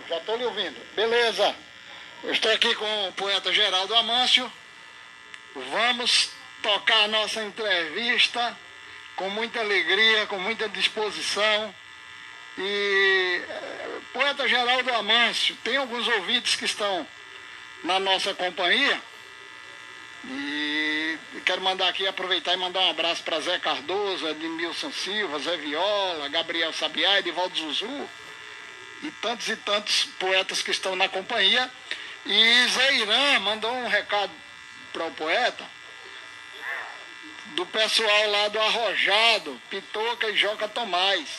Já estou lhe ouvindo. Beleza. Eu estou aqui com o poeta Geraldo Amâncio. Vamos tocar a nossa entrevista com muita alegria, com muita disposição. E poeta Geraldo Amâncio, tem alguns ouvintes que estão na nossa companhia. E quero mandar aqui, aproveitar e mandar um abraço para Zé Cardoso, Edmilson Silva, Zé Viola, Gabriel Sabiá, Edivaldo Zuzu e tantos poetas que estão na companhia. E Zé Irã mandou um recado para o poeta do pessoal lá do Arrojado, Pitoca e Joca Tomás.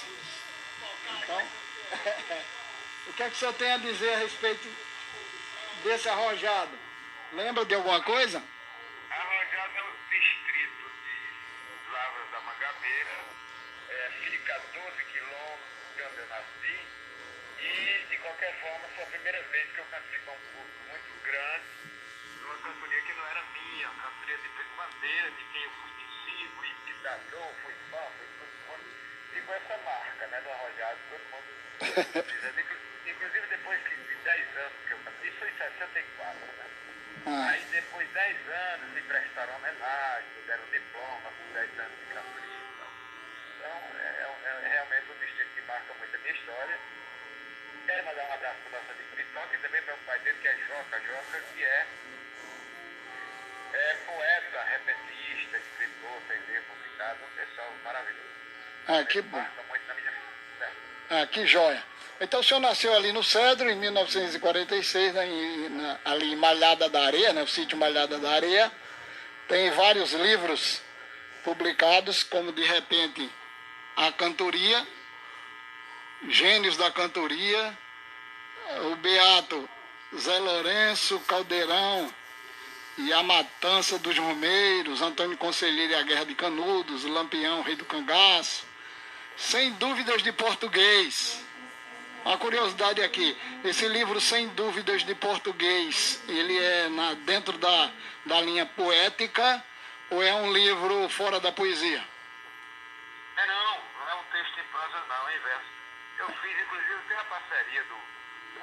Então, o que é que o senhor tem a dizer a respeito desse Arrojado? Lembra de alguma coisa? Arrojado é um distrito de Lavras da Mangabeira, fica a 12 quilômetros de onde eu nasci, e de qualquer forma foi a primeira vez que eu cantei com um público muito grande, numa cantoria que não era minha, uma cantoria de Pedro Bandeira, de quem eu fui discípulo, imitador, fui fã, fui todo mundo, ficou essa marca, né, do Arrojado, todo mundo dizendo, inclusive depois de 10 anos que eu cantei, isso foi em 64, né? Aí depois de 10 anos me prestaram homenagem, me deram diploma com 10 anos de cantoria. Então é realmente um distrito que marca muito a minha história. Quero mandar um abraço para o nosso amigo Pitoca e também para o pai dele, que é Joca, que é poeta, repentista, escritor, CD, publicado, um pessoal maravilhoso. Que bom. Marca muito na minha vida. Que joia. Então o senhor nasceu ali no Cedro, em 1946, né, ali em Malhada da Areia, né, o sítio Malhada da Areia. Tem vários livros publicados, como de repente a cantoria, Gênios da Cantoria, o Beato Zé Lourenço, Caldeirão e a Matança dos Romeiros, Antônio Conselheiro e a Guerra de Canudos, Lampião, Rei do Cangaço, Sem Dúvidas de Português. Uma curiosidade aqui, esse livro Sem Dúvidas de Português, ele é dentro da linha poética ou é um livro fora da poesia? Não é um texto em prosa não, é em verso. Eu fiz, inclusive, tem a parceria do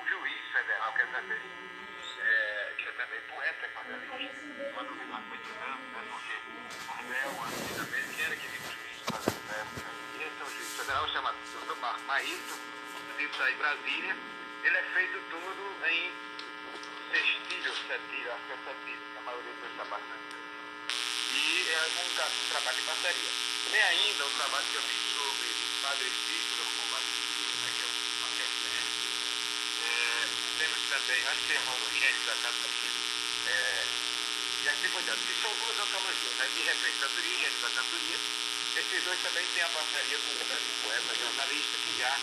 juiz federal, que é também poeta, quando eu lá muito grande, né, porque o réu, antigamente, quem era que vinha o juiz fazendo verso, né? E esse é um juiz federal chamado Dr. Marco Maíto, vivo aí em Brasília, ele é feito todo em cestilho, acho que é cestilho, a maioria dos trabalhos são. E é um trabalho de parceria. Tem ainda um trabalho que eu fiz sobre o Padre Cícero Combativo, né, que é uma referência. Temos também as termologênias da cantoria, e assim por diante, que são duas antologias, né? De repente, cantoria e gênios da cantoria. Esses dois também têm a parceria com um grande poeta, jornalista, que já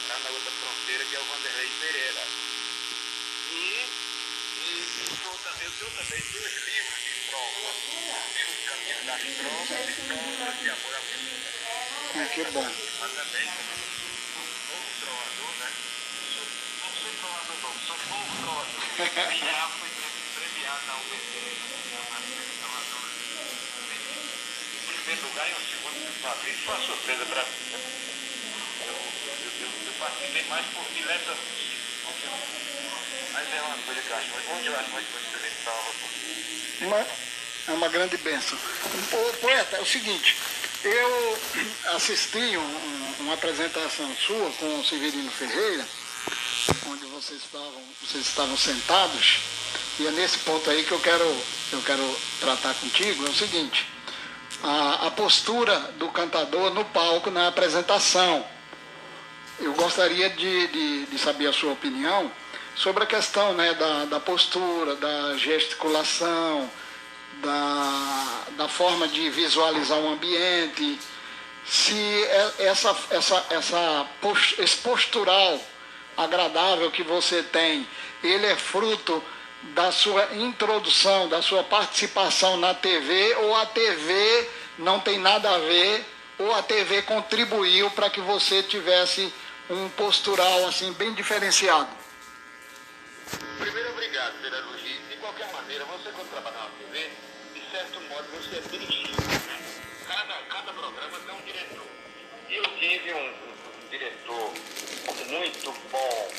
está na outra fronteira, que é o Vanderlei Pereira. E eu tenho também 2 livros de trova, Pelo Caminho das Trovas e Trovas de Amor à Vida. Que bom. Mas também sou um trovador, né? Não sou trovador não, sou povo trovador. E já fui premiado na UBT, na trovador. Em primeiro lugar e um segundo uma vez, foi uma surpresa para mim. Eu participei mais por diletas, mas é uma coisa que eu acho muito, onde eu acho muito prova. É uma grande bênção. Poeta, é o seguinte, eu assisti uma apresentação sua com o Severino Ferreira, onde vocês estavam sentados, e é nesse ponto aí que eu quero tratar contigo, é o seguinte, a postura do cantador no palco, na apresentação. Eu gostaria de saber a sua opinião sobre a questão, né, da postura, da gesticulação, da forma de visualizar o ambiente, se esse postural agradável que você tem, ele é fruto da sua introdução, da sua participação na TV, ou a TV não tem nada a ver, ou a TV contribuiu para que você tivesse um postural assim bem diferenciado? Primeiro, obrigado pela elogio. De qualquer maneira, você quando trabalha na TV, de certo modo você é dirigido, né? Cada programa tem um diretor. E eu tive um diretor muito bom,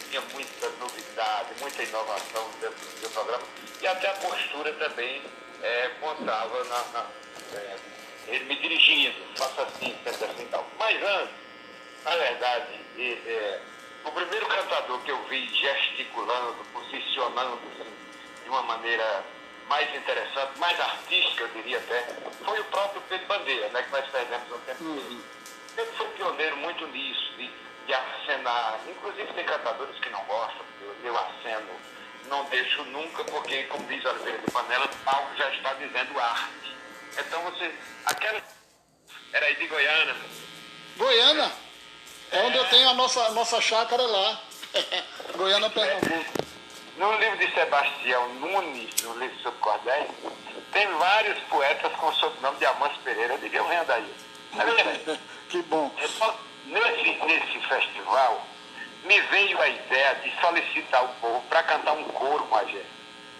tinha muita novidade, muita inovação dentro do seu programa, e até a postura também contava ele me dirigindo, faça assim, sempre assim e tal. Mas antes, na verdade, o primeiro cantador que eu vi gesticulando, posicionando-se de uma maneira mais interessante, mais artística, eu diria até, foi o próprio Pedro Bandeira, né, que nós perdemos um tempo dele. Ele foi pioneiro muito nisso, de acenar. Inclusive tem cantadores que não gostam, eu aceno, não deixo nunca, porque, como diz Oliveira de Panela, o palco já está dizendo arte. Então aquela era aí de Goiânia. Goiânia? É onde eu tenho a nossa chácara lá. Goiânia, Pernambuco. No livro de Sebastião Nunes, no livro sobre cordéis, tem vários poetas com o sobrenome de Amâncio Pereira. Eu digo, eu venho daí. Que bom. Então, nesse festival, me veio a ideia de solicitar o povo para cantar um coro com a gente.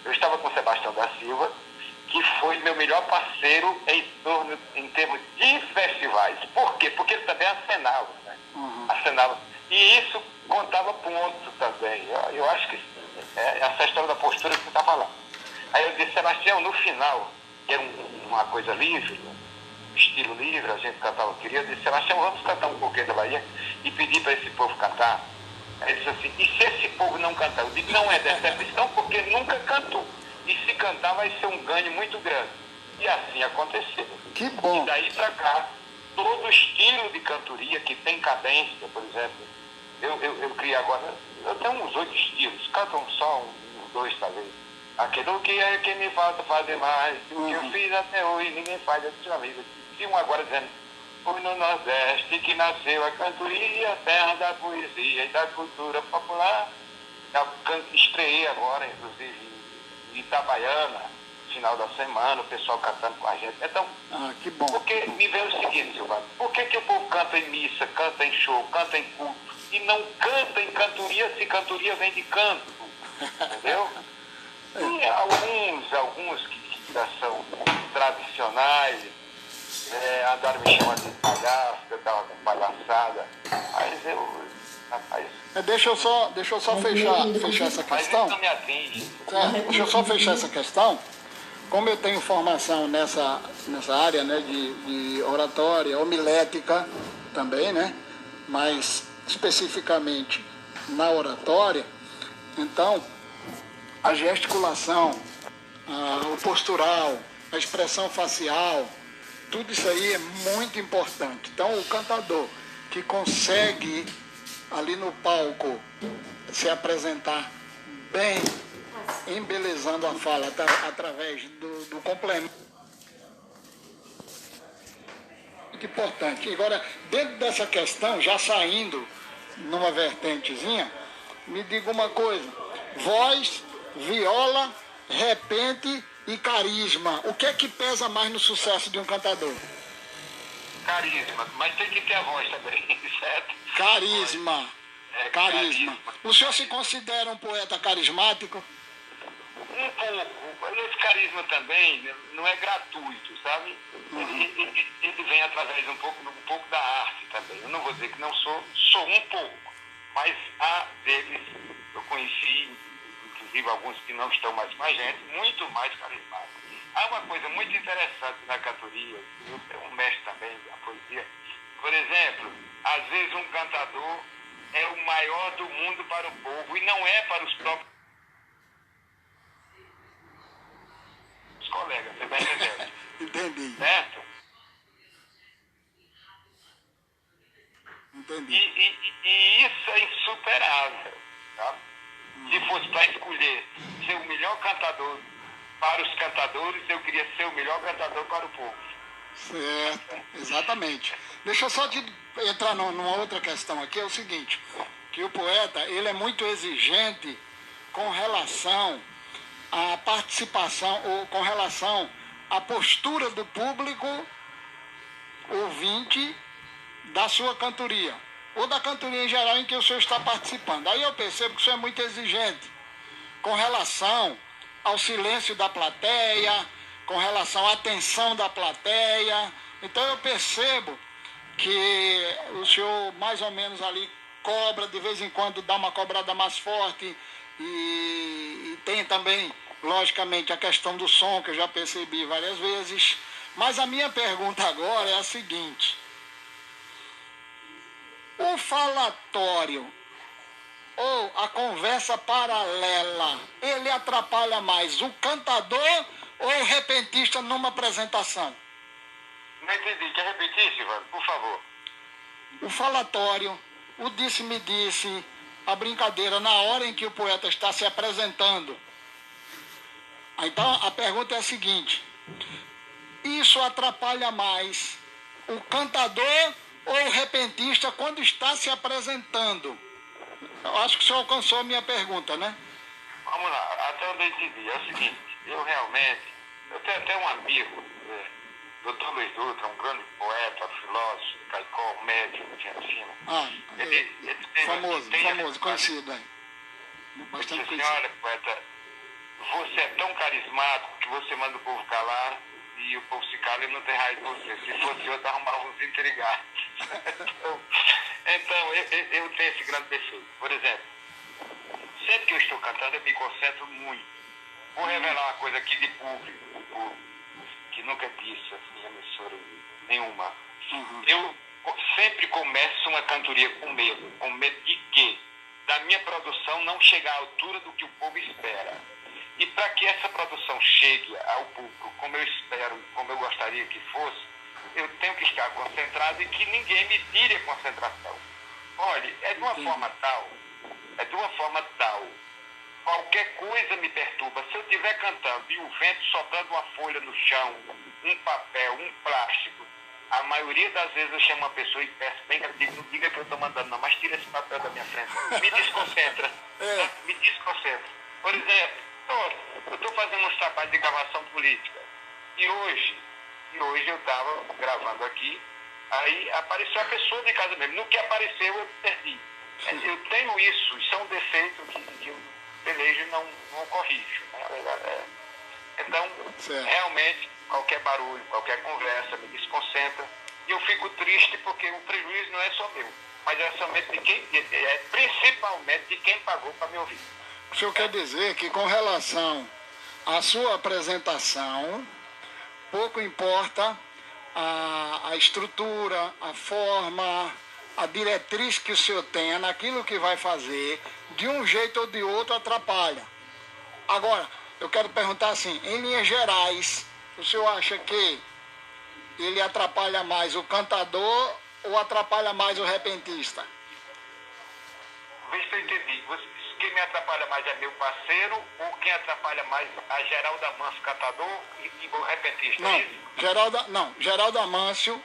Eu estava com o Sebastião da Silva, que foi meu melhor parceiro em termos de festivais. Por quê? Porque ele também acenava, né? Acenava. E isso contava ponto também. Eu acho que essa história da postura que você está falando. Aí eu disse, Sebastião, no final, que era uma coisa livre, estilo livre, a gente cantava o que queria, eu disse, Sebastião, vamos cantar um pouquinho da Bahia e pedir para esse povo cantar. Aí ele disse assim, e se esse povo não cantar? Eu digo, não é decepção, porque nunca cantou. E se cantar vai ser um ganho muito grande. E assim aconteceu. Que bom. E daí para cá, todo estilo de cantoria que tem cadência, por exemplo, eu criei agora, eu tenho uns 8 estilos, cantam só uns 2 talvez. Aquilo que é que me falta fazer mais, o que eu fiz até hoje, ninguém faz, eu tinha amigo. Tinha um agora dizendo, foi no Nordeste que nasceu a cantoria, terra da poesia e da cultura popular. Estreiei agora, inclusive, em Itabaiana, final da semana, o pessoal cantando com a gente. Então, que bom. Porque me veio o seguinte, Silvano, por que o povo canta em missa, canta em show, canta em culto, e não canta em cantoria, se cantoria vem de canto, entendeu? E alguns que ainda são tradicionais, andaram me chamando de palhaço, eu estava com palhaçada, mas rapaz... Deixa eu só fechar essa questão. Mas isso não me atinge. Deixa eu só fechar essa questão. Como eu tenho formação nessa área, né, de oratória, homilética também, né, mas especificamente na oratória, então a gesticulação, o postural, a expressão facial, tudo isso aí é muito importante. Então o cantador que consegue ali no palco se apresentar bem, embelezando a fala através do complemento. Muito importante. Agora, dentro dessa questão, já saindo numa vertentezinha, me diga uma coisa: voz, viola, repente e carisma. O que é que pesa mais no sucesso de um cantador? Carisma, mas tem que ter a voz também, certo? Carisma. Carisma. O senhor se considera um poeta carismático? Um pouco. Esse carisma também não é gratuito, sabe? Ele vem através um pouco da arte também. Eu não vou dizer que não sou um pouco, mas há deles, eu conheci, inclusive alguns que não estão mais com a gente, muito mais carismáticos. Há uma coisa muito interessante na cantoria, eu sou um mestre também da poesia. Por exemplo, às vezes um cantador é o maior do mundo para o povo e não é para os próprios colegas, você está entendendo? Entendi. Certo? Entendi. E isso é insuperável, tá? Se fosse para escolher ser o melhor cantador para os cantadores, eu queria ser o melhor cantador para o povo. Certo, exatamente. Deixa eu só entrar numa outra questão aqui, é o seguinte, que o poeta, ele é muito exigente com relação à participação, ou com relação à postura do público ouvinte da sua cantoria, ou da cantoria em geral em que o senhor está participando. Aí eu percebo que o senhor é muito exigente com relação ao silêncio da plateia, com relação à atenção da plateia. Então eu percebo que o senhor mais ou menos ali cobra, de vez em quando dá uma cobrada mais forte, e tem também, logicamente, a questão do som, que eu já percebi várias vezes. Mas a minha pergunta agora é a seguinte: o falatório ou a conversa paralela, ele atrapalha mais o cantador ou o repentista numa apresentação? Não entendi. Quer repetir, Silvano? Por favor. O falatório, o disse-me-disse, a brincadeira na hora em que o poeta está se apresentando. Então a pergunta é a seguinte: isso atrapalha mais o cantador ou o repentista quando está se apresentando? Eu acho que o senhor alcançou a minha pergunta, né? Vamos lá. Até onde eu entendi. É o seguinte. Eu tenho até um amigo, Dr. Luiz Dutra, um grande poeta, filósofo, caicó, médico, cientista. Ele famoso, conhecido aí. Bastante conhecido. Olha, poeta, você é tão carismático que você manda o povo calar e o povo se cala e não tem raiva de você. Se fosse eu, arrumava uns intrigados. Então, eu tenho esse grande defeito. Por exemplo, sempre que eu estou cantando, eu me concentro muito. Vou revelar uma coisa aqui de público, que nunca disse assim, emissora nenhuma. Eu sempre começo uma cantoria com medo. Com medo de quê? Da minha produção não chegar à altura do que o povo espera. E para que essa produção chegue ao público como eu espero, como eu gostaria que fosse, eu tenho que estar concentrado e que ninguém me tire a concentração. Olha, é de uma forma tal, qualquer coisa me perturba. Se eu estiver cantando e o vento soprando uma folha no chão, um papel, um plástico, a maioria das vezes eu chamo uma pessoa e peço, bem que eu digo, não diga que eu estou mandando não, mas tira esse papel da minha frente. Me desconcentra. Me desconcentra. Por exemplo, eu estou fazendo uns trabalhos de gravação política. E hoje eu estava gravando aqui, aí apareceu a pessoa de casa mesmo. No que apareceu, eu perdi. Eu tenho isso é um defeito que eu pelejo e não corrijo. Então, realmente, qualquer barulho, qualquer conversa me desconcentra. E eu fico triste porque o prejuízo não é só meu, mas é somente principalmente de quem pagou para me ouvir. O senhor quer dizer que, com relação à sua apresentação, pouco importa a estrutura, a forma, a diretriz que o senhor tenha naquilo que vai fazer, de um jeito ou de outro atrapalha. Agora, eu quero perguntar assim, em linhas gerais, o senhor acha que ele atrapalha mais o cantador ou atrapalha mais o repentista? Vê se eu entendi. Quem me atrapalha mais é meu parceiro ou quem atrapalha mais a Geraldo Amâncio, cantador, e o repentista? Geraldo Amâncio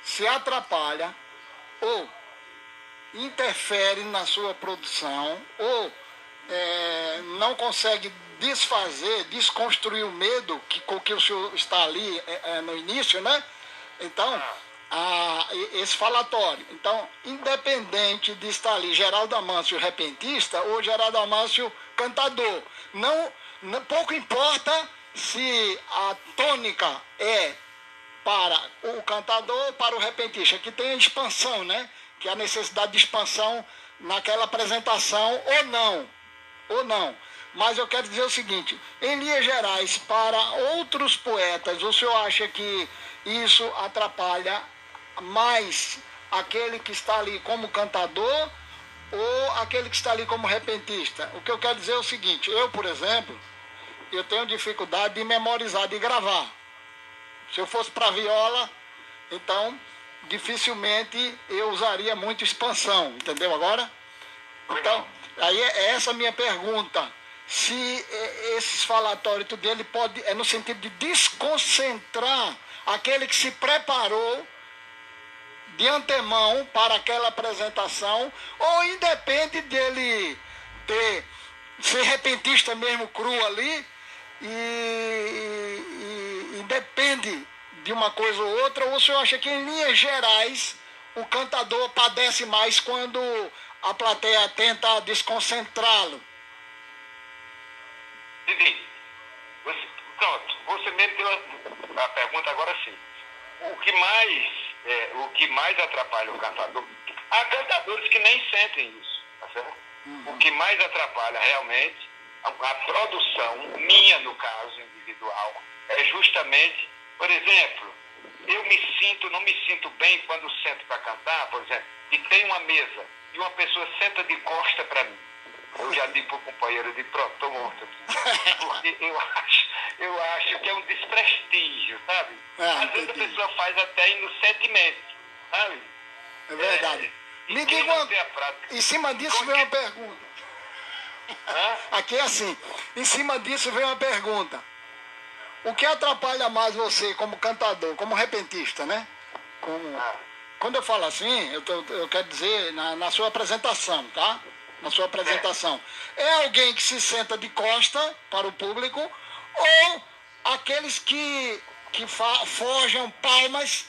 se atrapalha ou interfere na sua produção ou não consegue desconstruir o medo com que o senhor está ali no início, né? Então, esse falatório. Então, independente de estar ali Geraldo Amâncio repentista ou Geraldo Amâncio cantador, pouco importa se a tônica é para o cantador ou para o repentista, que tem a expansão, né? Que a necessidade de expansão naquela apresentação ou não. Mas eu quero dizer o seguinte, em linhas gerais, para outros poetas, o senhor acha que isso atrapalha mais aquele que está ali como cantador ou aquele que está ali como repentista? O que eu quero dizer é o seguinte, eu, por exemplo, eu tenho dificuldade de memorizar, de gravar. Se eu fosse para viola, então dificilmente eu usaria muito expansão, entendeu agora? Então, aí é essa a minha pergunta. Se esses falatórios dele pode, no sentido de desconcentrar aquele que se preparou de antemão para aquela apresentação, ou independe dele ser repentista mesmo, cru ali, e depende de uma coisa ou outra, ou o senhor acha que em linhas gerais o cantador padece mais quando a plateia tenta desconcentrá-lo? Entendi. Pronto, você mesmo deu a pergunta agora sim. O que mais atrapalha o cantador, Há cantadores que nem sentem isso, tá certo? O que mais atrapalha realmente a produção minha, no caso individual, é justamente, por exemplo, não me sinto bem quando sento para cantar, por exemplo, e tem uma mesa e uma pessoa senta de costa para mim. Eu já digo para o companheiro, pronto, estou morto aqui. Porque eu acho que é um desprestígio, sabe? Às vezes a pessoa faz até no sentimento, sabe? É verdade. Me diga em cima disso vem uma pergunta. Aqui é assim, em cima disso vem uma pergunta. O que atrapalha mais você como cantador, como repentista, né? Quando eu falo assim, eu quero dizer na sua apresentação, tá? Na sua apresentação. É alguém que se senta de costa para o público ou aqueles que forjam palmas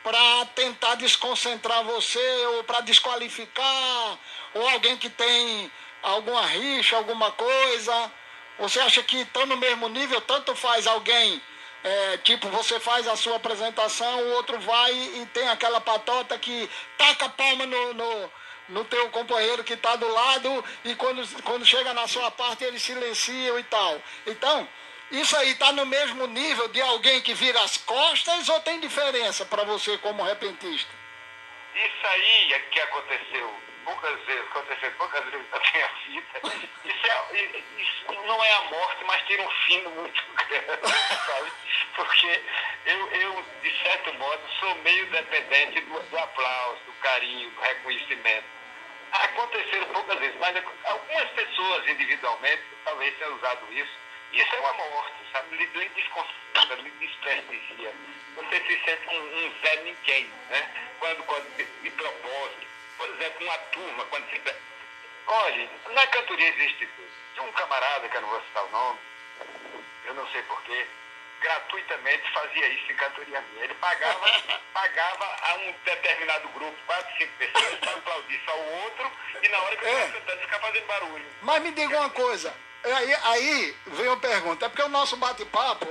para tentar desconcentrar você ou para desqualificar, ou alguém que tem alguma rixa, alguma coisa. Você acha que estão no mesmo nível? Tanto faz alguém, tipo, você faz a sua apresentação, o outro vai e tem aquela patota que taca a palma no teu companheiro que está do lado e quando chega na sua parte eles silenciam e tal. Então, isso aí está no mesmo nível de alguém que vira as costas ou tem diferença para você como repentista? Isso aí é que aconteceu poucas vezes na minha vida. Isso não é a morte, mas tem um fim muito grande, sabe? Porque eu, de certo modo, sou meio dependente do aplauso, do carinho, do reconhecimento. Aconteceram poucas vezes, mas algumas pessoas individualmente talvez tenham usado isso. Isso é uma morte, sabe? Lhe desconcentra, lhe desprestigia. Você se sente um Zé Ninguém, né? Quando de propósito, por exemplo, uma turma, quando se... Olha, na cantoria existe tudo. Tinha um camarada, que eu não vou citar o nome, eu não sei porquê, gratuitamente fazia isso em cantoria minha. Ele pagava a um determinado grupo, 4, 5 pessoas, para aplaudir só o outro, e na hora que eu estava cantando, ficar fazendo barulho. Mas me diga uma coisa, aí vem uma pergunta, é porque o nosso bate-papo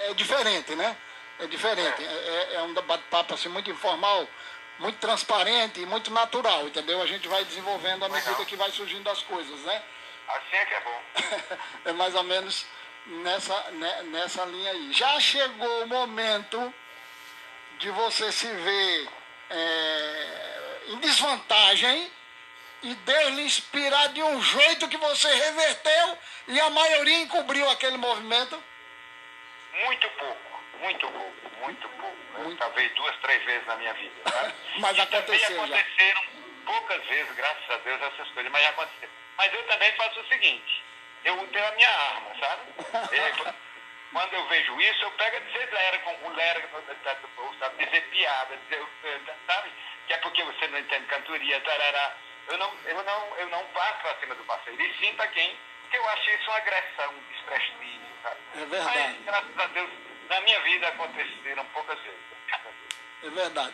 é diferente, né? É diferente, é um bate-papo assim, muito informal, muito transparente e muito natural, entendeu? A gente vai desenvolvendo à medida que vai surgindo as coisas, né? Assim é que é bom. É mais ou menos nessa linha aí. Já chegou o momento de você se ver em desvantagem e Deus lhe inspirar de um jeito que você reverteu e a maioria encobriu aquele movimento? Muito pouco. Talvez 2, 3 vezes na minha vida. Tá? Mas aconteceu também aconteceram poucas vezes, graças a Deus, essas coisas, mas já aconteceu. Mas eu também faço o seguinte, eu tenho a minha arma, sabe? Quando eu vejo isso, eu pego a dizer sabe? Dizer piada, sabe? Que é porque você não entende cantoria, tarará. Eu não passo para cima do parceiro, e sim para quem, porque eu acho isso uma agressão, um desprestígio, sabe? É verdade. Mas, graças a Deus, na minha vida aconteceram poucas vezes. É verdade.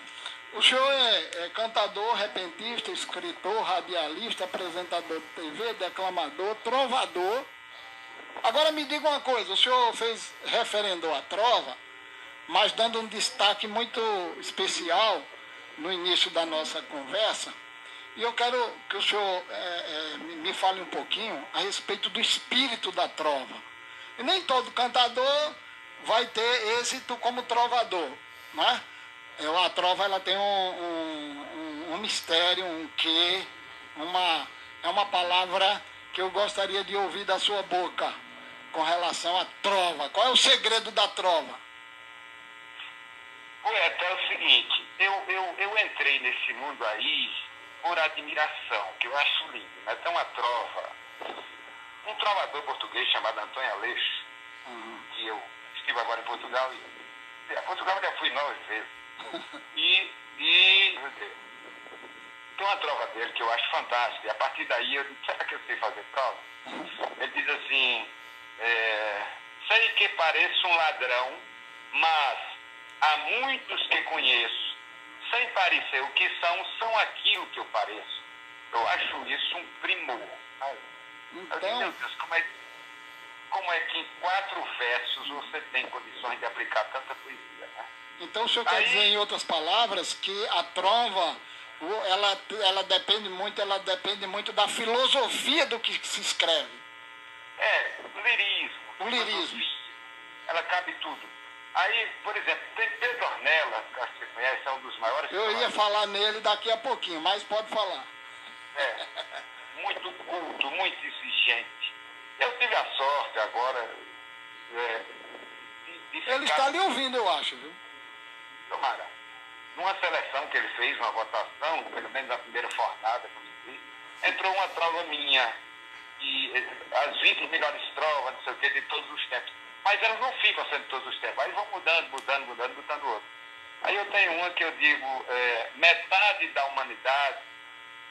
O senhor é cantador, repentista, escritor, radialista, apresentador de TV, declamador, trovador. Agora me diga uma coisa, o senhor referendou a trova, mas dando um destaque muito especial no início da nossa conversa, e eu quero que o senhor me fale um pouquinho a respeito do espírito da trova. E nem todo cantador vai ter êxito como trovador, né? A trova ela tem um mistério, um quê, é uma palavra que eu gostaria de ouvir da sua boca com relação à trova. Qual é o segredo da trova? Poeta, é o seguinte, eu entrei nesse mundo aí por admiração, que eu acho lindo. Mas tem uma trova, um trovador português chamado Antônio Aleixo, que eu estive agora em Portugal, e a Portugal eu já fui 9 vezes. E tem uma trova dele que eu acho fantástica, e a partir daí eu disse, será que eu sei fazer trova? Ele diz assim, sei que pareço um ladrão, mas há muitos que conheço, sem parecer o que são aquilo que eu pareço. Eu acho isso um primor. Então, eu digo, meu Deus, como é que em 4 versos você tem condições de aplicar tanta poesia, né? Então o senhor quer dizer, em outras palavras, que a trova Ela depende muito da filosofia do que se escreve. Lirismo. O lirismo. Ela cabe tudo. Aí, por exemplo, tem Pedro Ornelas, que acho que você conhece, é um dos maiores. Eu ia falar nele daqui a pouquinho, mas pode falar. Muito culto, muito exigente. Eu tive a sorte agora de Ele está ali ouvindo, eu acho, viu? Tomara. Numa seleção que ele fez, uma votação, pelo menos na primeira fornada, entrou uma trova minha, e as 20 melhores trovas, não sei o que, de todos os tempos. Mas elas não ficam sendo todos os tempos. Aí vão mudando outro. Aí eu tenho uma que eu digo, metade da humanidade,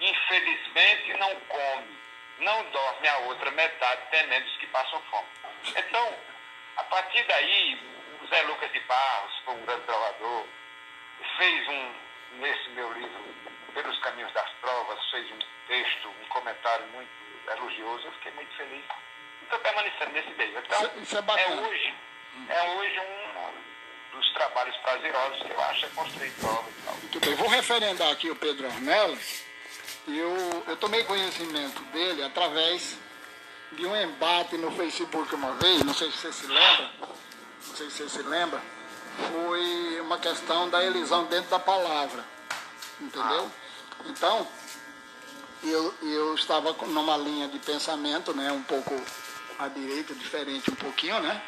infelizmente, não come, não dorme a outra metade, temendo os que passam fome. Então, a partir daí, o Zé Lucas de Barros, foi um grande trovador, fez nesse meu livro, Pelos Caminhos das Trovas, fez um texto, um comentário muito elogioso. Eu fiquei muito feliz. Estou permanecendo nesse meio. Então, isso é bacana. É hoje um dos trabalhos prazerosos que eu acho, é construir trovas e tal. Muito bem. Vou referendar aqui o Pedro Ornelas. Eu tomei conhecimento dele através de um embate no Facebook uma vez, não sei se você se lembra, foi uma questão da elisão dentro da palavra, entendeu? Então, eu estava numa linha de pensamento, né, um pouco à direita, diferente um pouquinho, né,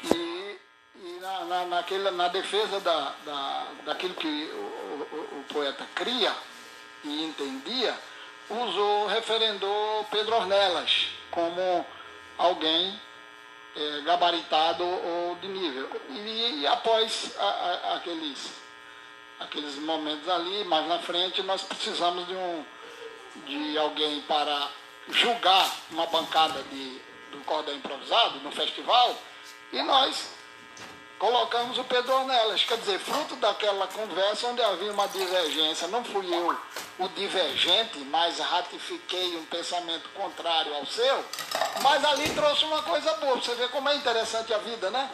e na defesa daquilo que o poeta cria e entendia, referendou Pedro Ornelas como alguém gabaritado ou de nível. E após aqueles momentos ali, mais na frente, nós precisamos de alguém para julgar uma bancada do cordão improvisado no festival, e nós colocamos o Pedro Ornelas. Quer dizer, fruto daquela conversa onde havia uma divergência, não fui eu o divergente, mas ratifiquei um pensamento contrário ao seu, mas ali trouxe uma coisa boa. Você vê como é interessante a vida, né?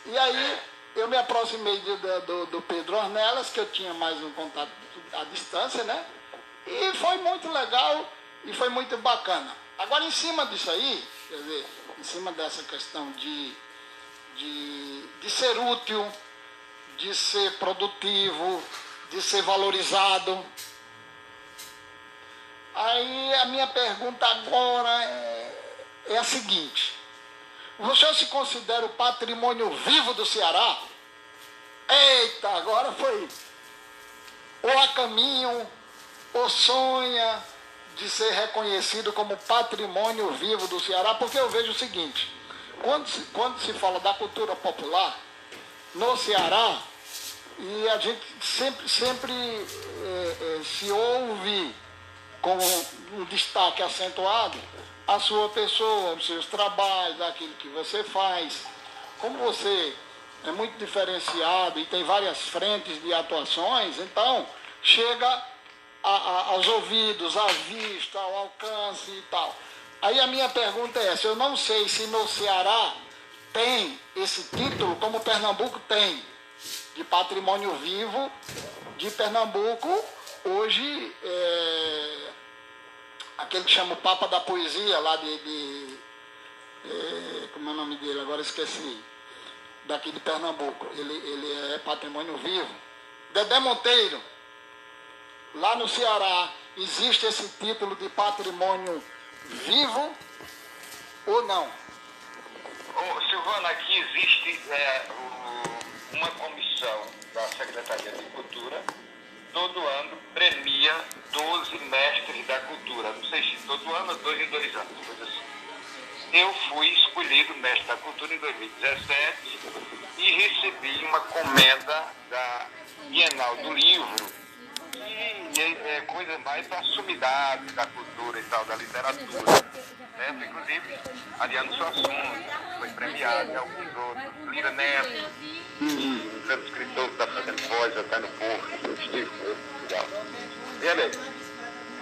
E aí eu me aproximei do Pedro Ornelas, que eu tinha mais um contato à distância, né? E foi muito legal e foi muito bacana. Agora, em cima disso aí, quer dizer, em cima dessa questão de ser útil, de ser produtivo, de ser valorizado. Aí a minha pergunta agora é a seguinte: você se considera o patrimônio vivo do Ceará? Eita, agora foi ou a caminho, ou sonha de ser reconhecido como patrimônio vivo do Ceará? Porque eu vejo o seguinte: quando se fala da cultura popular no Ceará, e a gente sempre se ouve com um destaque acentuado a sua pessoa, os seus trabalhos, aquilo que você faz. Como você é muito diferenciado e tem várias frentes de atuações, então chega aos ouvidos, à vista, ao alcance e tal. Aí a minha pergunta é essa: eu não sei se no Ceará tem esse título, como Pernambuco tem, de patrimônio vivo de Pernambuco. Hoje, aquele que chama o Papa da Poesia, lá como é o nome dele? Agora esqueci. Daqui de Pernambuco. Ele é patrimônio vivo. Dedé Monteiro, lá no Ceará, existe esse título de patrimônio vivo ou não? Silvana, aqui existe uma comissão da Secretaria de Cultura, todo ano premia 12 mestres da cultura. Não sei se todo ano ou 2 em 2 anos, coisa assim. Eu fui escolhido mestre da cultura em 2017 e recebi uma comenda da Bienal do Livro, que é coisa mais da sumidade da cultura e tal, da literatura. Né? Inclusive, Ariano Suassuna foi premiado, e alguns outros, Lira Neto, um grande escritor que está fazendo voz até no Porto, Steve Beleza.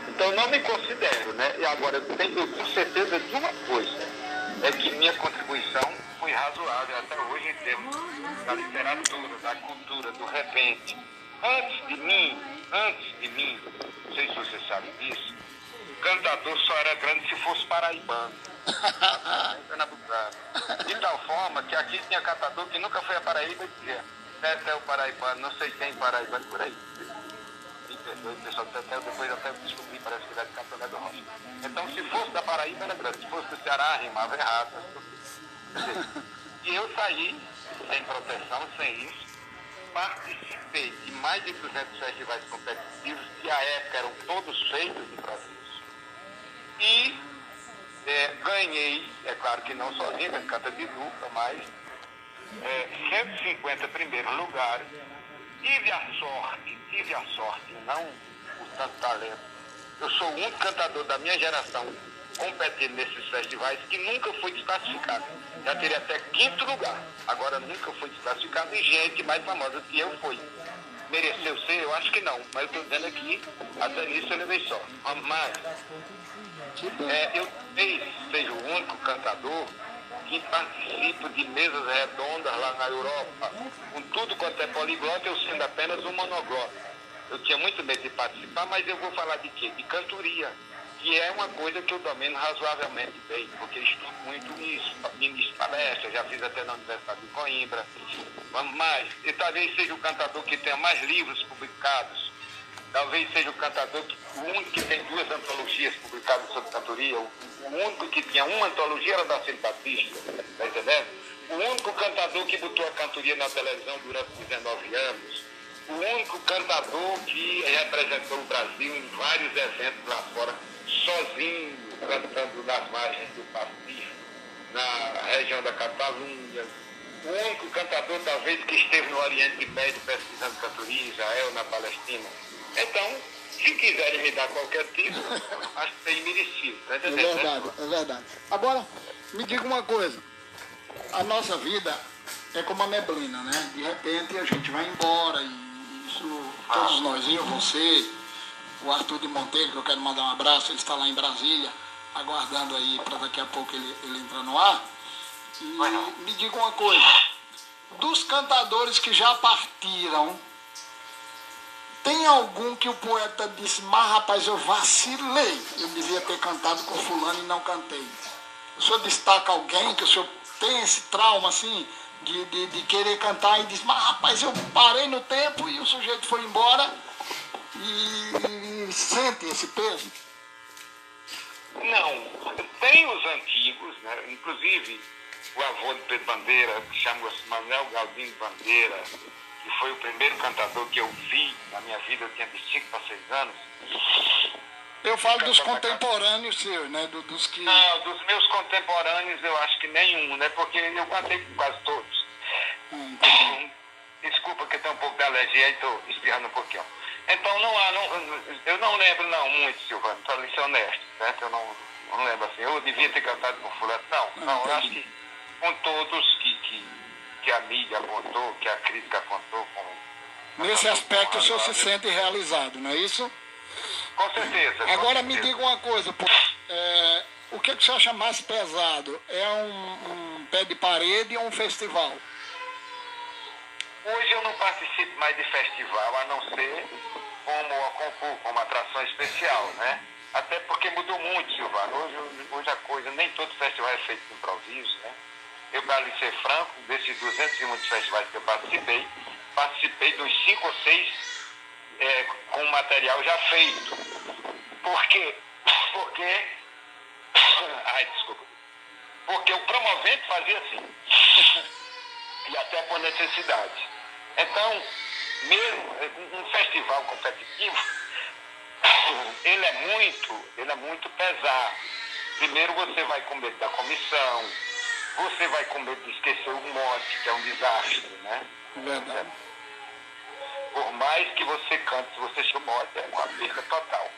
Então, eu não me considero, né? E agora, eu tenho certeza de uma coisa, é que minha contribuição foi razoável até hoje em termos da literatura, da cultura, do repente. Antes de mim, não sei se você sabe disso, o cantador só era grande se fosse paraibano. De tal forma que aqui tinha cantador que nunca foi a Paraíba e dizia, esse é o paraibano, não sei quem paraibano por aí. Me perdoe, pessoal, depois até descobri, parece que ele é de Capitão do Rocha. Então, se fosse da Paraíba, era grande. Se fosse do Ceará, rimava errado. E eu saí sem proteção, sem isso. Participei de mais de 200 festivais competitivos, que à época eram todos feitos de improviso. E ganhei, é claro que não sozinho, ele canta de dupla, mas 150 primeiros lugares. Tive a sorte, não o tanto talento. Eu sou o único cantador da minha geração competindo nesses festivais que nunca fui desclassificado. Já teria até 5º lugar, agora nunca fui desclassificado e gente mais famosa que eu foi. Mereceu ser? Eu acho que não, mas eu estou dizendo aqui, até nisso eu levei só. Mas eu seja o único cantador que participo de mesas redondas lá na Europa, com tudo quanto é poliglota, eu sendo apenas um monoglota. Eu tinha muito medo de participar, mas eu vou falar de quê? De cantoria, que é uma coisa que eu domino razoavelmente bem, porque estudo muito isso, ministro palestras, já fiz até na Universidade de Coimbra. Mas eu talvez seja o cantador que tenha mais livros publicados, talvez seja o cantador, o único que tem 2 antologias publicadas sobre cantoria, o único que tinha uma antologia era da Ciro Batista, tá entendendo? O único cantador que botou a cantoria na televisão durante 19 anos, o único cantador que representou o Brasil em vários eventos lá fora, sozinho, cantando nas margens do Pacífico, na região da Catalunha. O único cantador, talvez, que esteve no Oriente Médio pesquisando cantoria, em Israel, na Palestina. Então, se quiserem me dar qualquer título, acho que é imerecido. Tá entendendo? É verdade, é verdade. Agora, me diga uma coisa. A nossa vida é como a neblina, né? De repente a gente vai embora e isso, todos nós, eu, você, o Arthur de Monteiro, que eu quero mandar um abraço, ele está lá em Brasília, aguardando aí para daqui a pouco ele entrar no ar. E me diga uma coisa, dos cantadores que já partiram, tem algum que o poeta disse, mas rapaz, eu vacilei, eu devia ter cantado com fulano e não cantei? O senhor destaca alguém que o senhor tem esse trauma assim, de querer cantar e diz, mas rapaz, eu parei no tempo e o sujeito foi embora e sente esse peso? Não, tem os antigos, né? Inclusive o avô de Pedro Bandeira, que chama-se Manuel Galdino Bandeira, que foi o primeiro cantador que eu vi na minha vida, eu tinha de 5 para 6 anos. Eu falo dos contemporâneos seus, né? Dos que... Não, dos meus contemporâneos eu acho que nenhum, né? Porque eu cantei com quase todos. Desculpa que eu tenho um pouco de alergia e estou espirrando um pouquinho. Então eu não lembro não muito, Silvano, para ser honesto, certo? Eu não lembro assim, eu devia ter cantado com fulano. Não, eu acho que com todos que a mídia apontou, que a crítica apontou. Nesse aspecto o senhor se sente realizado, não é isso? Com certeza. Agora me diga uma coisa, o que o senhor acha mais pesado? É um pé de parede ou um festival? Hoje eu não participo mais de festival, a não ser como atração especial, né? Até porque mudou muito, Silvano. Hoje a coisa, nem todo festival é feito de improviso, né? Eu, para lhe ser franco, desses 200 e muitos festivais que eu participei dos 5 ou 6 com material já feito. Por quê? Porque o promovente fazia assim. E até por necessidade. Então, mesmo um festival competitivo, ele é muito pesado. Primeiro você vai com medo da comissão, você vai com medo de esquecer o mote, que é um desastre, né? Verdade. Por mais que você cante, se você chama o mote, é uma perda total.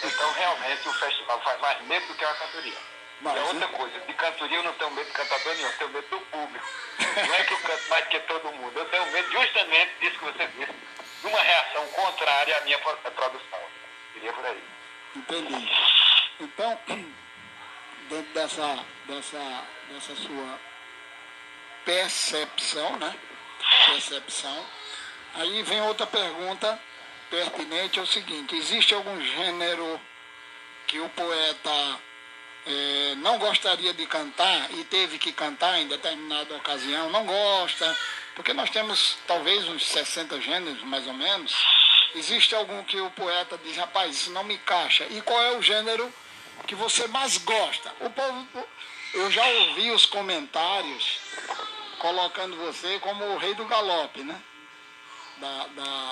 Então, realmente, o festival faz mais medo do que a cantoria. Mas, é outra coisa, de cantoria eu não tenho medo de cantador nenhum, eu tenho medo do público. Não é que eu canto mais que todo mundo, eu tenho medo justamente disso que você disse, de uma reação contrária à minha produção. Seria por aí. Entendi. Então, dentro dessa sua percepção, né? Aí vem outra pergunta pertinente, é o seguinte, existe algum gênero que o poeta não gostaria de cantar e teve que cantar em determinada ocasião, não gosta, porque nós temos talvez uns 60 gêneros, mais ou menos. Existe algum que o poeta diz, rapaz, isso não me encaixa? E qual é o gênero que você mais gosta? O povo, eu já ouvi os comentários colocando você como o rei do galope, né?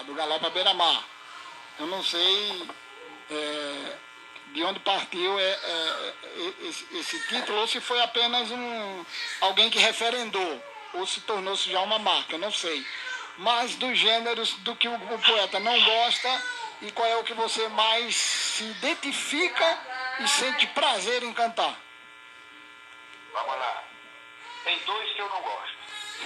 Do galope à beira-mar. Eu não sei de onde partiu esse título, ou se foi apenas alguém que referendou, ou se tornou-se já uma marca, eu não sei. Mas dos gêneros do que o poeta não gosta, e qual é o que você mais se identifica e sente prazer em cantar? Vamos lá. Tem dois que eu não gosto.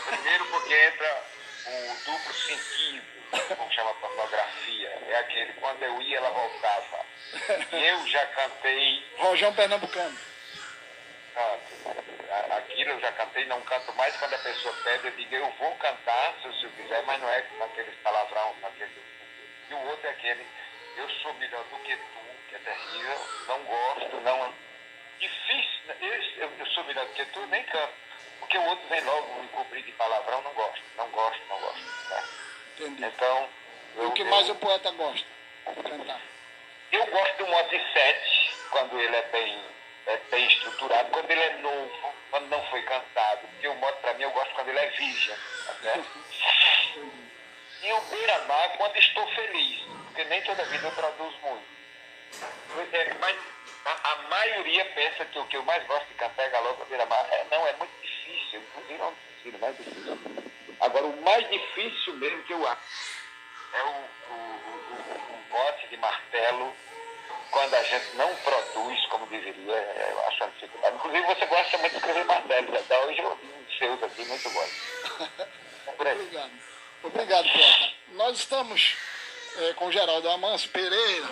Primeiro porque entra o duplo sentido, como chama pornografia. É aquele, quando eu ia, ela voltava. E eu já cantei... Rojão Pernambucano. Aquilo eu já cantei, não canto mais. Quando a pessoa pede, eu digo, eu vou cantar, se o senhor quiser, mas não é com aqueles palavrão, com aquele... E o outro é aquele, eu sou melhor do que tu, que é terrível, não gosto, não... Difícil, eu sou melhor do que tu, nem canto. Porque o outro vem logo me cobrir de palavrão, não gosto. Tá? Entendi. Então... O que mais o poeta gosta de cantar? Eu gosto do modo de 7, quando ele é bem estruturado, quando ele é novo, quando não foi cantado. Porque o modo, para mim, eu gosto quando ele é virgem. Tá certo? E o beira-mar, quando estou feliz, porque nem toda vida eu produzo muito. Mas a maioria pensa que o que eu mais gosto de cantar é galope à beira-mar. Não, é muito difícil, inclusive é um dos mais difíceis. Agora, o mais difícil mesmo que eu acho é o bote de martelo, quando a gente não produz, como deveria, eu acho uma dificuldade. Inclusive, você gosta muito de escrever martelo, até hoje eu vi um seus aqui, muito bom. Obrigado, poeta. Nós estamos com Geraldo Amâncio Pereira,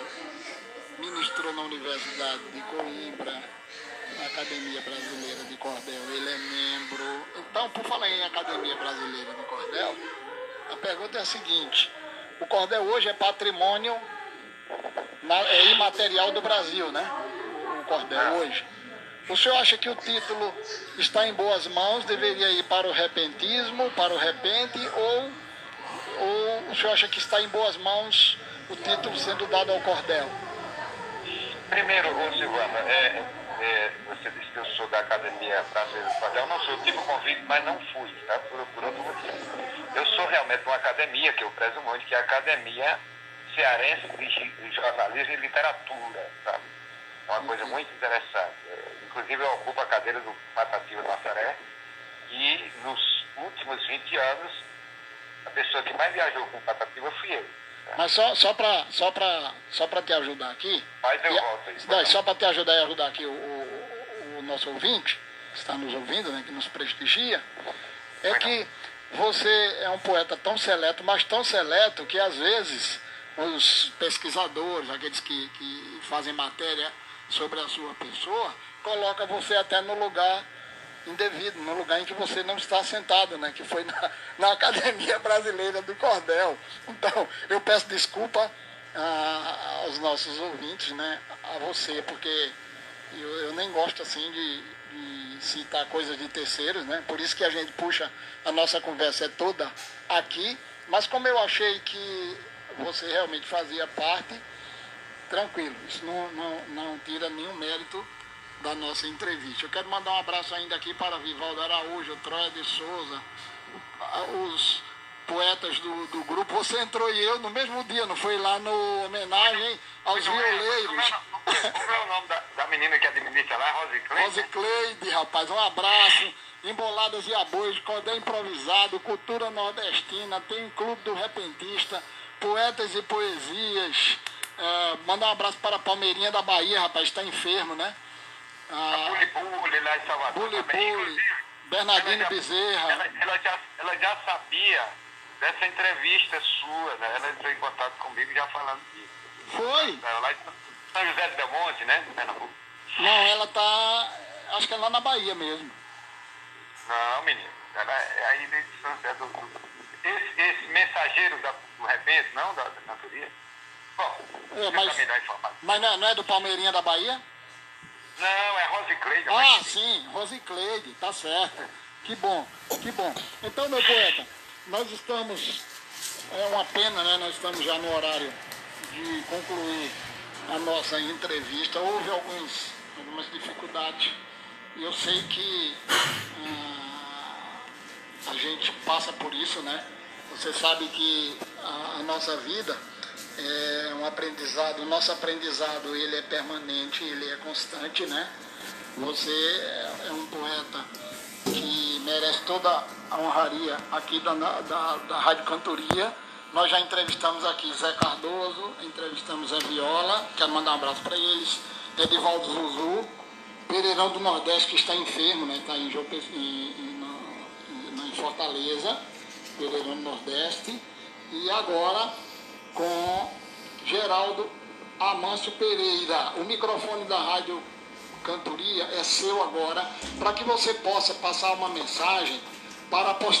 ministrou na Universidade de Coimbra, na Academia Brasileira de Cordel. Ele é membro. Então, por falar em Academia Brasileira de Cordel, a pergunta é a seguinte: o cordel hoje é patrimônio imaterial do Brasil, né? O cordel hoje. O senhor acha que o título está em boas mãos, deveria ir para o repentismo, para o repente, ou o senhor acha que está em boas mãos o título sendo dado ao cordel? Primeiro, Silvana, você disse que eu sou da Academia Brasileira de Cordel. Eu não sou, eu tive o convite, mas não fui, tá? Por outro motivo. Eu sou realmente uma academia, que eu prezo muito, que é a Academia Cearense de Jornalismo e Literatura, sabe? É uma coisa muito interessante. Inclusive, eu ocupo a cadeira do Patativa do Massaré, e nos últimos 20 anos, a pessoa que mais viajou com Patativa fui eu. Mas só para te ajudar aqui. Mas eu volto aí. Não, só para te ajudar e ajudar aqui o nosso ouvinte, que está nos ouvindo, né, que nos prestigia, que você é um poeta tão seleto, mas tão seleto que às vezes os pesquisadores, aqueles que fazem matéria sobre a sua pessoa, colocam você até no lugar indevido, no lugar em que você não está sentado, né? Que foi na Academia Brasileira do Cordel. Então, eu peço desculpa aos nossos ouvintes, né? A você, porque eu nem gosto assim de citar coisas de terceiros, né? Por isso que a gente puxa, a nossa conversa é toda aqui, mas como eu achei que você realmente fazia parte, tranquilo, isso não tira nenhum mérito da nossa entrevista. Eu quero mandar um abraço ainda aqui para Vivaldo Araújo, Troia de Souza, os poetas do grupo. Você entrou e eu no mesmo dia, não foi lá no homenagem aos violeiros? Como é o nome da menina que administra lá, Rosicleide? Rosicleide, rapaz, um abraço. Emboladas e Aboios, Cordel Improvisado, Cultura Nordestina, tem o Clube do Repentista, Poetas e Poesias. Mandar um abraço para a Palmeirinha da Bahia, rapaz, está enfermo, né? A Bulibuli lá em Salvador também. Bernardino Bezerra. Ela já sabia dessa entrevista sua, né? Ela entrou em contato comigo já falando disso. Foi? Lá em São José do Belmonte, né? Pernambuco. Não, ela tá, acho que é lá na Bahia mesmo. Não, menino. Ela é aí de São José do... esse mensageiro do repente, não, da cantoria? Bom, você tá melhor informado. Mas não é do Palmeirinha da Bahia? Não, é Rosicleide. Ah, sim, Rosicleide, tá certo. Que bom, que bom. Então, meu poeta, nós estamos, é uma pena, né? Nós estamos já no horário de concluir a nossa entrevista. Houve algumas dificuldades. E eu sei que a gente passa por isso, né? Você sabe que a nossa vida é um aprendizado, o nosso aprendizado ele é permanente, ele é constante, né? Você é um poeta que merece toda a honraria aqui da Rádio Cantoria. Nós já entrevistamos aqui Zé Cardoso, entrevistamos Zé Viola, quero mandar um abraço para eles, Edivaldo Zuzu, Pereirão do Nordeste, que está enfermo, né? Está em Fortaleza, Pereirão do Nordeste, e agora com Geraldo Amâncio Pereira. O microfone da Rádio Cantoria é seu agora, para que você possa passar uma mensagem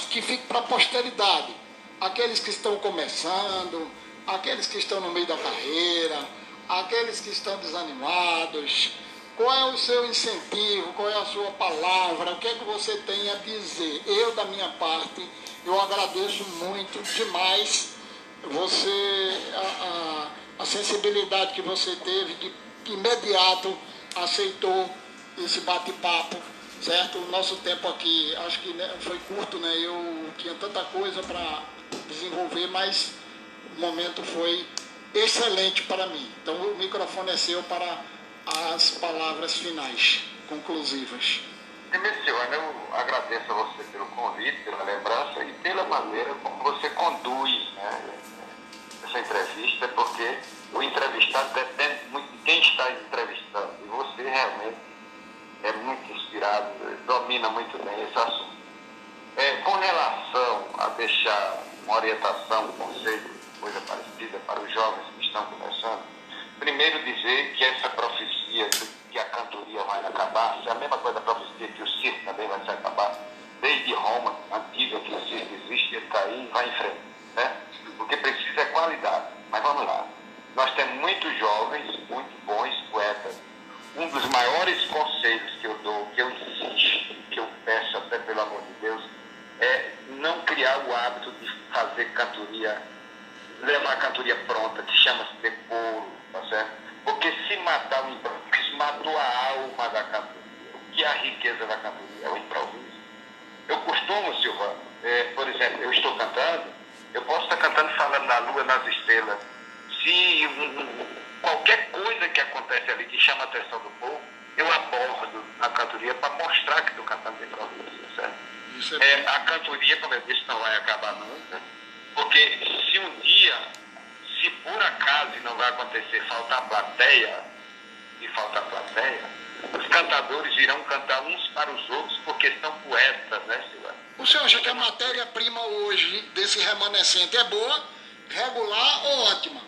que fique para a posteridade. Aqueles que estão começando, aqueles que estão no meio da carreira, aqueles que estão desanimados. Qual é o seu incentivo? Qual é a sua palavra? O que é que você tem a dizer? Eu, da minha parte, eu agradeço muito demais a sensibilidade que você teve de imediato aceitou esse bate-papo, certo? O nosso tempo aqui, acho que né, foi curto, né? Eu tinha tanta coisa para desenvolver, mas o momento foi excelente para mim. Então o microfone é seu para as palavras finais, conclusivas. Senhor, eu agradeço a você pelo convite, pela lembrança e pela maneira como você conduz, né, essa entrevista, porque o entrevistado depende muito de quem está entrevistando. E você realmente é muito inspirado, domina muito bem esse assunto. Com relação a deixar uma orientação, um conselho, coisa parecida para os jovens que estão começando, primeiro dizer que essa profecia que a cantoria vai acabar, é a mesma coisa da profecia que o circo também vai se acabar, desde Roma, antiga, que o circo existe, ele está aí e vai em frente, né? O que precisa é qualidade. Mas vamos lá. Nós temos muitos jovens, muito bons poetas. Um dos maiores conselhos que eu dou, que eu insisto, que eu peço até pelo amor de Deus, é não criar o hábito de fazer cantoria, levar a cantoria pronta, que chama-se decoro, tá certo? Porque se matar o improviso, matou a alma da cantoria. O que é a riqueza da cantoria? É o improviso. Eu costumo, Silvano, por exemplo, eu estou cantando, eu posso estar cantando falando na lua, nas estrelas. Se qualquer coisa que acontece ali que chama a atenção do povo, eu abordo a cantoria para mostrar que estou cantando de improviso, certo? A cantoria, como eu disse, não vai acabar nunca, porque se um dia, se por acaso não vai acontecer, faltar plateia, os cantadores irão cantar uns para os outros, porque são poetas, né, Silvano? O senhor acha que a matéria-prima hoje desse remanescente é boa, regular ou ótima?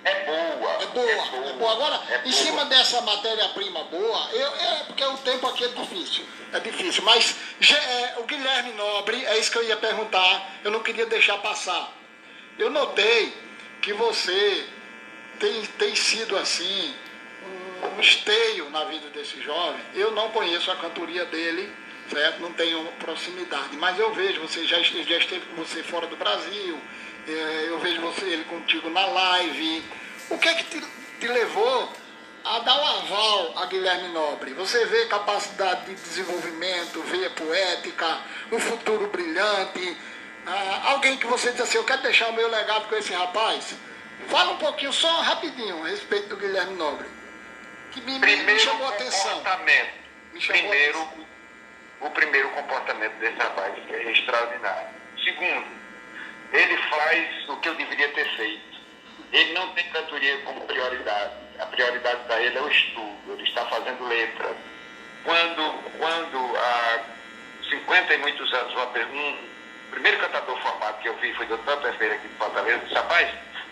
É boa. Agora, em cima dessa matéria-prima boa, porque o tempo aqui é difícil, mas o Guilherme Nobre, é isso que eu ia perguntar, eu não queria deixar passar. Eu notei que você tem sido assim, um esteio na vida desse jovem. Eu não conheço a cantoria dele, certo? Não tenho proximidade, mas eu vejo, você já esteve com você fora do Brasil, eu vejo ele contigo na live. O que é que te levou a dar um aval a Guilherme Nobre? Você vê capacidade de desenvolvimento, vê poética, um futuro brilhante, alguém que você diz assim, eu quero deixar o meu legado com esse rapaz? Fala um pouquinho, só rapidinho, a respeito do Guilherme Nobre, que me chamou a atenção. O primeiro comportamento desse rapaz é extraordinário. Segundo, ele faz o que eu deveria ter feito. Ele não tem cantoria como prioridade. A prioridade para ele é o estudo. Ele está fazendo letra. Quando há 50 e muitos anos, o primeiro cantador formado que eu vi foi o Dr. Ferreira aqui de Fortaleza, disse, rapaz,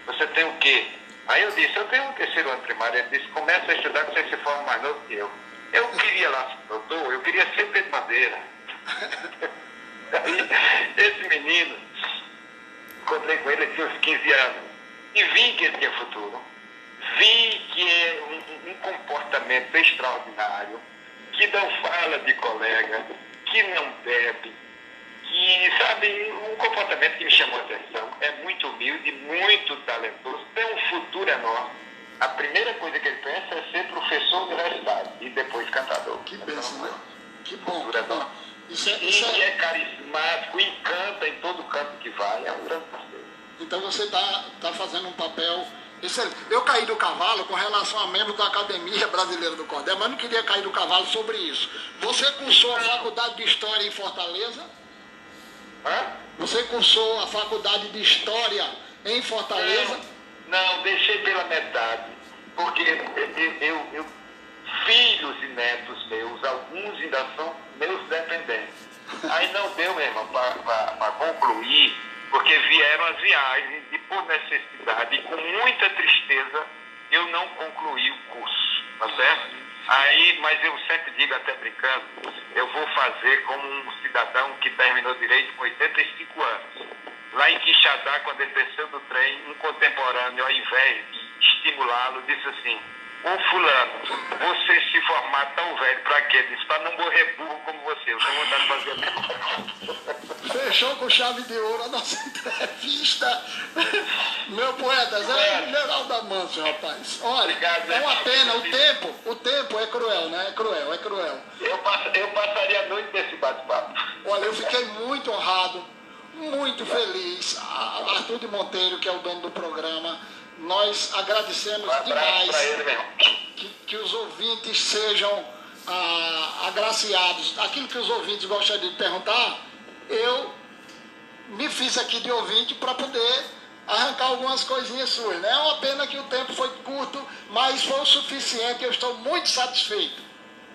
você tem o quê? Aí eu disse, eu tenho um terceiro ano primário. Ele disse, começa a estudar que você se forma mais novo que eu. Eu queria lá ser doutor, eu queria ser Pedro Madeira. Aí, esse menino, encontrei com ele, ele tinha uns 15 anos, e vi que ele tinha futuro. Vi que é um comportamento extraordinário, que não fala de colega, que não bebe, que, sabe, um comportamento que me chamou a atenção. É muito humilde, muito talentoso, tem um futuro enorme. A primeira coisa que ele pensa é ser professor universitário e depois cantador. Que bênção, né? Que bom. Futuro enorme. E é carismático, encanta em todo canto que vai, é um grande parceiro. Então você tá fazendo um papel excelente. Eu caí do cavalo com relação a membro da Academia Brasileira do Cordel, mas não queria cair do cavalo sobre isso. Você cursou a Faculdade de História em Fortaleza? Hã? Você cursou a Faculdade de História em Fortaleza? Não, deixei pela metade, porque filhos e netos meus, alguns ainda são meus dependentes. Aí não deu, meu irmão, para concluir, porque vieram as viagens e por necessidade e com muita tristeza eu não concluí o curso, tá certo? Aí, mas eu sempre digo, até brincando, eu vou fazer como um cidadão que terminou direito com 85 anos. Lá em Quixadá, quando ele desceu do trem, um contemporâneo, ao invés de estimulá-lo, disse assim: ô fulano, você se formar tão velho pra quê? Disse: pra não morrer burro como você. Eu tenho vontade de fazer a mesma coisa. Fechou com chave de ouro a nossa entrevista. Meu poeta, Zé Geraldo Amâncio, rapaz. Olha, obrigado, é uma pena, o tempo é cruel, né? É cruel. Eu passaria a noite nesse bate-papo. Olha, eu fiquei muito honrado, muito feliz. Arthur de Monteiro, que é o dono do programa, nós agradecemos demais pra ele mesmo. que os ouvintes sejam agraciados. Aquilo que os ouvintes gostariam de perguntar, eu me fiz aqui de ouvinte para poder arrancar algumas coisinhas suas, né? É uma pena que o tempo foi curto, mas foi o suficiente. Eu estou muito satisfeito.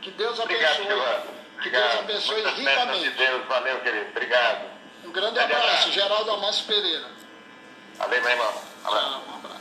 Que Deus abençoe. Obrigado, que Deus abençoe ricamente. De Deus. Valeu, querido. Obrigado. Um grande abraço, Geraldo Amâncio Pereira. Valeu, meu irmão. Um abraço.